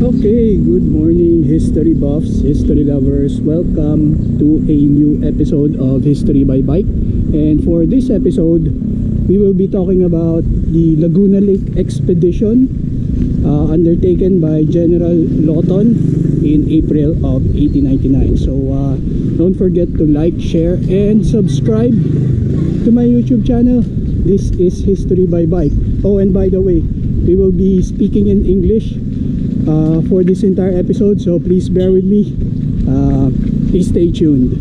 Okay, good morning history buffs, history lovers. Welcome to a new episode of History by Bike. And for this episode, we will be talking about the Laguna Lake expedition undertaken by General Lawton in April of 1899. So don't forget to like, share, and subscribe to my YouTube channel. This is History by Bike. Oh, and by the way, we will be speaking in English for this entire episode, so please bear with me. Please stay tuned.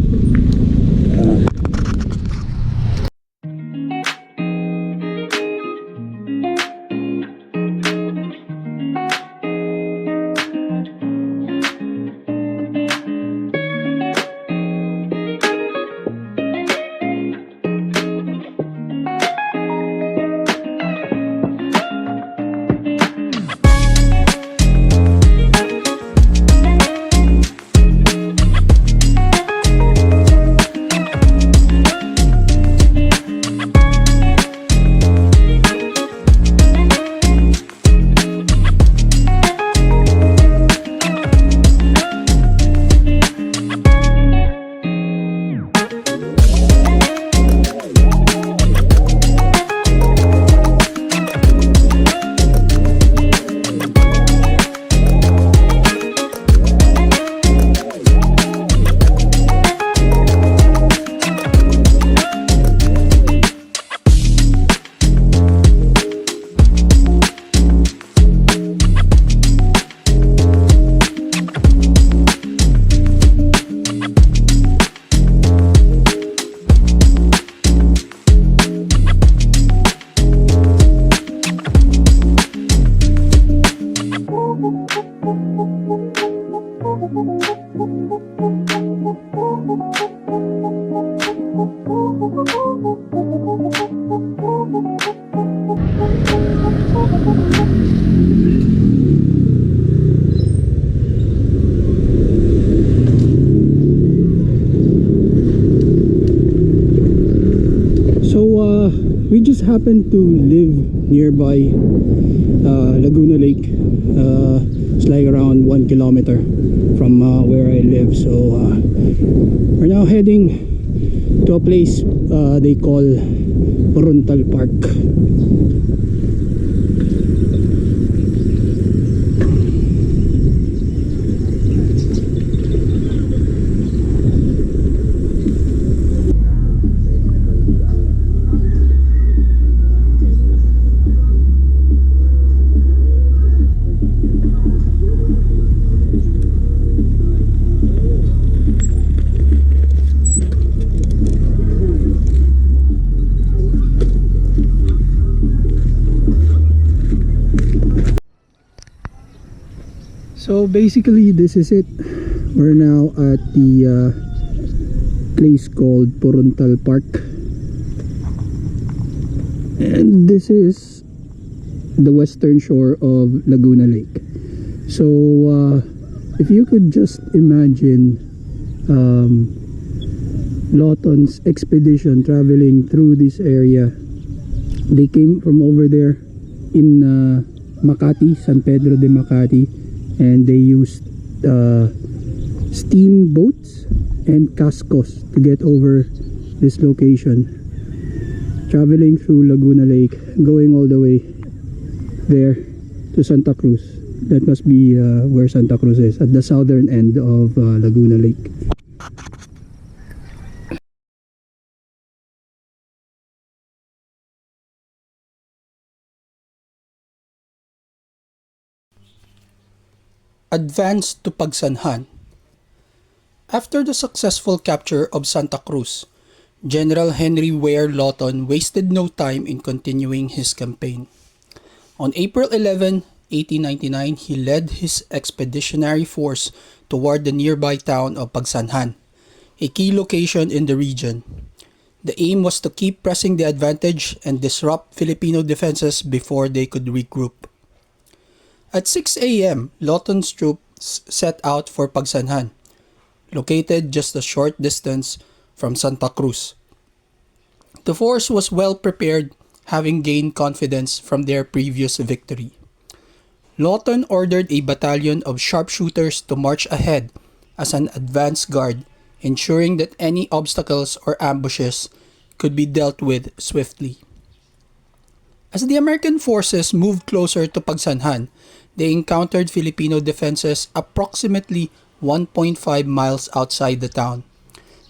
We just happen to live nearby Laguna Lake. It's like around 1 kilometer from where I live. So we're now heading to a place they call Frontal Park. So basically this is it. We're now at the place called Frontal Park, and this is the western shore of Laguna Lake. So if you could just imagine Lawton's expedition traveling through this area. They came from over there in Makati, San Pedro de Makati, and they used steamboats and cascos to get over this location, traveling through Laguna Lake, going all the way there to Santa Cruz. That must be where Santa Cruz is, at the southern end of Laguna Lake. Advance to Pagsanjan. After the successful capture of Santa Cruz, General Henry Ware Lawton wasted no time in continuing his campaign. On April 11, 1899, he led his expeditionary force toward the nearby town of Pagsanjan, a key location in the region. The aim was to keep pressing the advantage and disrupt Filipino defenses before they could regroup. At 6 a.m., Lawton's troops set out for Pagsanjan, located just a short distance from Santa Cruz. The force was well prepared, having gained confidence from their previous victory. Lawton ordered a battalion of sharpshooters to march ahead as an advance guard, ensuring that any obstacles or ambushes could be dealt with swiftly. As the American forces moved closer to Pagsanjan, they encountered Filipino defenses approximately 1.5 miles outside the town.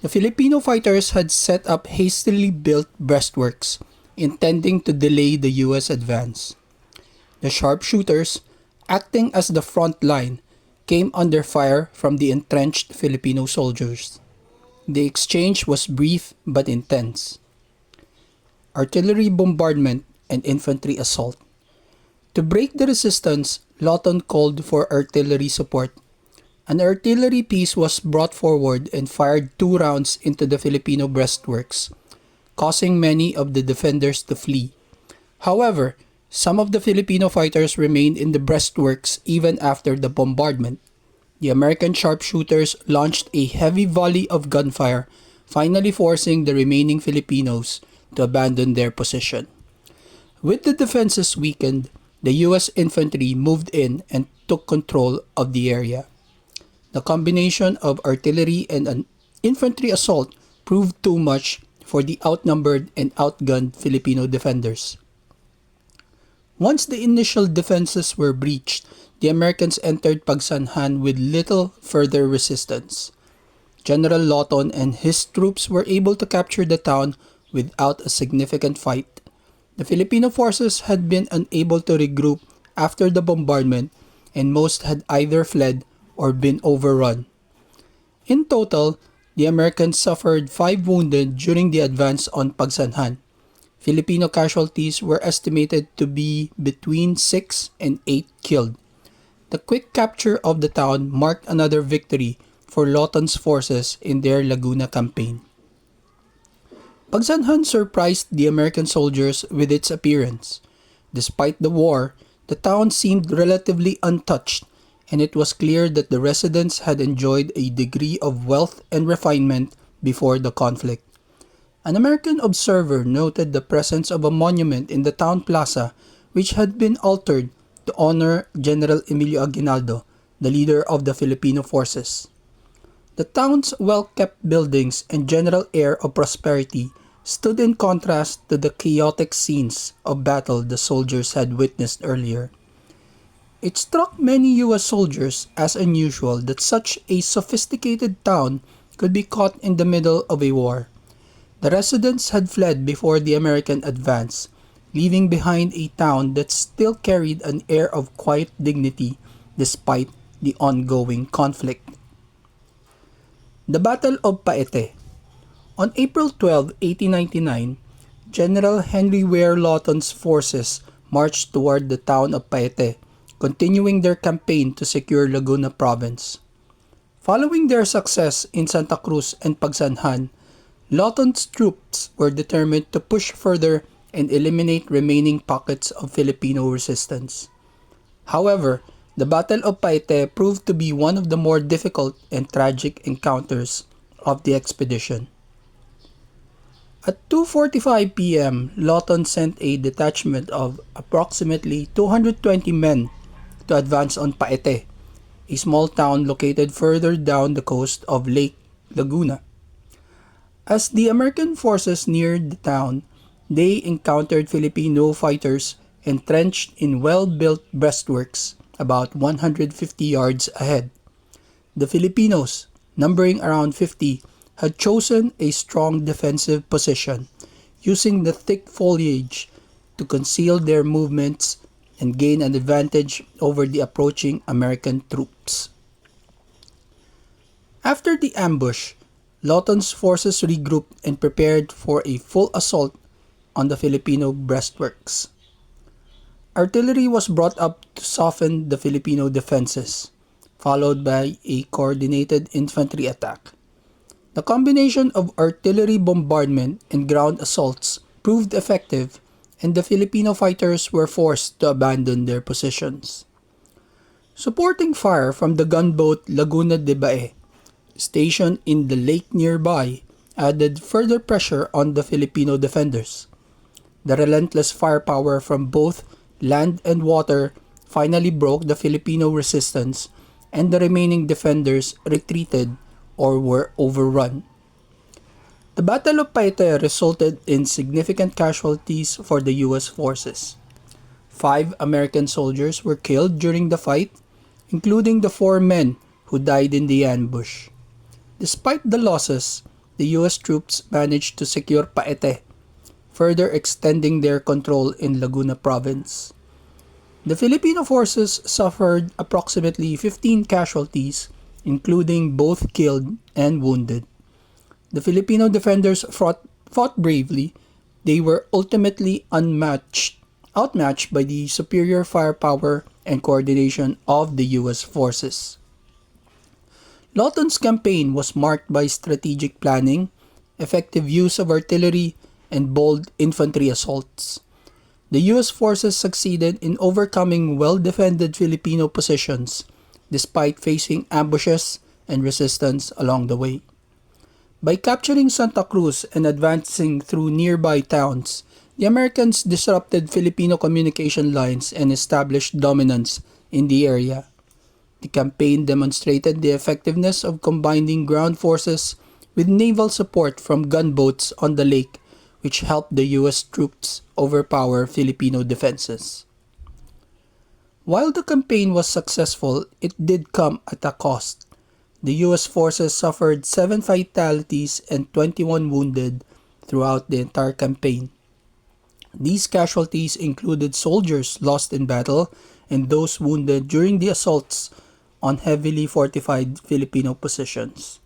The Filipino fighters had set up hastily built breastworks, intending to delay the U.S. advance. The sharpshooters, acting as the front line, came under fire from the entrenched Filipino soldiers. The exchange was brief but intense. Artillery bombardment and infantry assault. To break the resistance, Lawton called for artillery support. An artillery piece was brought forward and fired 2 rounds into the Filipino breastworks, causing many of the defenders to flee. However, some of the Filipino fighters remained in the breastworks even after the bombardment. The American sharpshooters launched a heavy volley of gunfire, finally forcing the remaining Filipinos to abandon their position. With the defenses weakened, the U.S. infantry moved in and took control of the area. The combination of artillery and an infantry assault proved too much for the outnumbered and outgunned Filipino defenders. Once the initial defenses were breached, the Americans entered Pagsanjan with little further resistance. General Lawton and his troops were able to capture the town without a significant fight. The Filipino forces had been unable to regroup after the bombardment, and most had either fled or been overrun. In total, the Americans suffered 5 wounded during the advance on Pagsanjan. Filipino casualties were estimated to be between 6 and 8 killed. The quick capture of the town marked another victory for Lawton's forces in their Laguna campaign. Pagsanjan surprised the American soldiers with its appearance. Despite the war, the town seemed relatively untouched, and it was clear that the residents had enjoyed a degree of wealth and refinement before the conflict. An American observer noted the presence of a monument in the town plaza which had been altered to honor General Emilio Aguinaldo, the leader of the Filipino forces. The town's well-kept buildings and general air of prosperity stood in contrast to the chaotic scenes of battle the soldiers had witnessed earlier. It struck many U.S. soldiers as unusual that such a sophisticated town could be caught in the middle of a war. The residents had fled before the American advance, leaving behind a town that still carried an air of quiet dignity despite the ongoing conflict. The Battle of Paete. On April 12, 1899, General Henry Ware Lawton's forces marched toward the town of Paete, continuing their campaign to secure Laguna province. Following their success in Santa Cruz and Pagsanjan, Lawton's troops were determined to push further and eliminate remaining pockets of Filipino resistance. However, the Battle of Paete proved to be one of the more difficult and tragic encounters of the expedition. At 2:45 p.m., Lawton sent a detachment of approximately 220 men to advance on Paete, a small town located further down the coast of Lake Laguna. As the American forces neared the town, they encountered Filipino fighters entrenched in well-built breastworks about 150 yards ahead. The Filipinos, numbering around 50, had chosen a strong defensive position, using the thick foliage to conceal their movements and gain an advantage over the approaching American troops. After the ambush, Lawton's forces regrouped and prepared for a full assault on the Filipino breastworks. Artillery was brought up to soften the Filipino defenses, followed by a coordinated infantry attack. The combination of artillery bombardment and ground assaults proved effective, and the Filipino fighters were forced to abandon their positions. Supporting fire from the gunboat Laguna de Paete, stationed in the lake nearby, added further pressure on the Filipino defenders. The relentless firepower from both land and water finally broke the Filipino resistance, and the remaining defenders retreated or were overrun. The Battle of Paete resulted in significant casualties for the US forces. 5 American soldiers were killed during the fight, including the 4 men who died in the ambush. Despite the losses, the US troops managed to secure Paete, further extending their control in Laguna province. The Filipino forces suffered approximately 15 casualties, including both killed and wounded. The Filipino defenders fought bravely. They were ultimately outmatched by the superior firepower and coordination of the US forces. Lawton's campaign was marked by strategic planning, effective use of artillery, and bold infantry assaults. The US forces succeeded in overcoming well-defended Filipino positions, despite facing ambushes and resistance along the way. By capturing Santa Cruz and advancing through nearby towns, the Americans disrupted Filipino communication lines and established dominance in the area. The campaign demonstrated the effectiveness of combining ground forces with naval support from gunboats on the lake, which helped the US troops overpower Filipino defenses. While the campaign was successful, it did come at a cost. The US forces suffered 7 fatalities and 21 wounded throughout the entire campaign. These casualties included soldiers lost in battle and those wounded during the assaults on heavily fortified Filipino positions.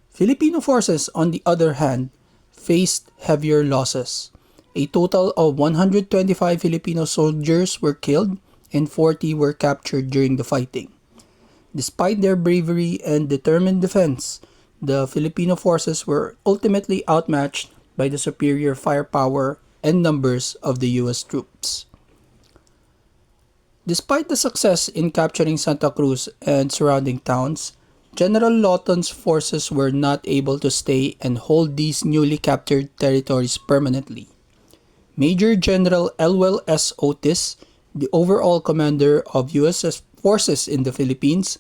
Filipino forces, on the other hand, faced heavier losses. A total of 125 Filipino soldiers were killed and 40 were captured during the fighting. Despite their bravery and determined defense, the Filipino forces were ultimately outmatched by the superior firepower and numbers of the US troops. Despite the success in capturing Santa Cruz and surrounding towns, General Lawton's forces were not able to stay and hold these newly captured territories permanently. Major General Elwell S. Otis, the overall commander of US forces in the Philippines,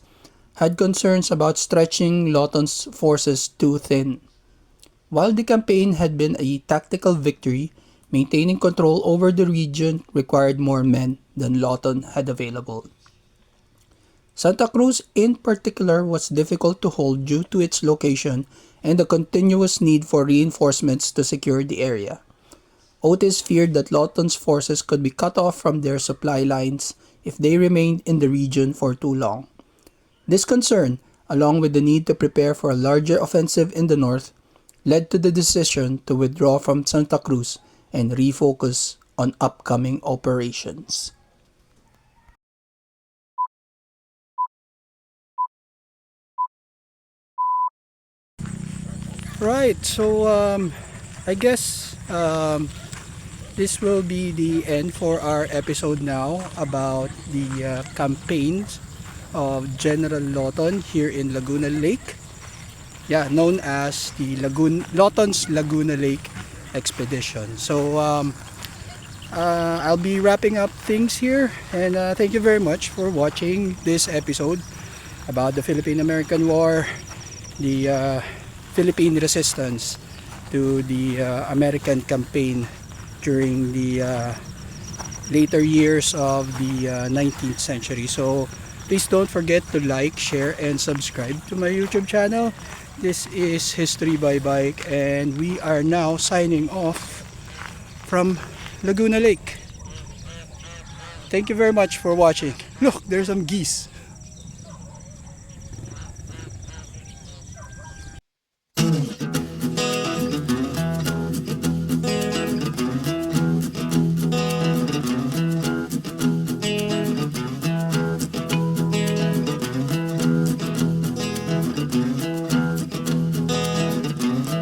had concerns about stretching Lawton's forces too thin. While the campaign had been a tactical victory, maintaining control over the region required more men than Lawton had available. Santa Cruz in particular was difficult to hold due to its location and the continuous need for reinforcements to secure the area. Otis feared that Lawton's forces could be cut off from their supply lines if they remained in the region for too long. This concern, along with the need to prepare for a larger offensive in the north, led to the decision to withdraw from Santa Cruz and refocus on upcoming operations. Right, so I guess this will be the end for our episode now about the campaigns of General Lawton here in Laguna Lake. Yeah, known as the Lawton's Laguna Lake Expedition. So I'll be wrapping up things here, and thank you very much for watching this episode about the Philippine-American War, the Philippine resistance to the American campaign during the later years of the 19th century. So please don't forget to like, share, and subscribe to my YouTube channel. This is History by Bike, and we are now signing off from Laguna Lake. Thank you very much for watching. Look, there's some geese.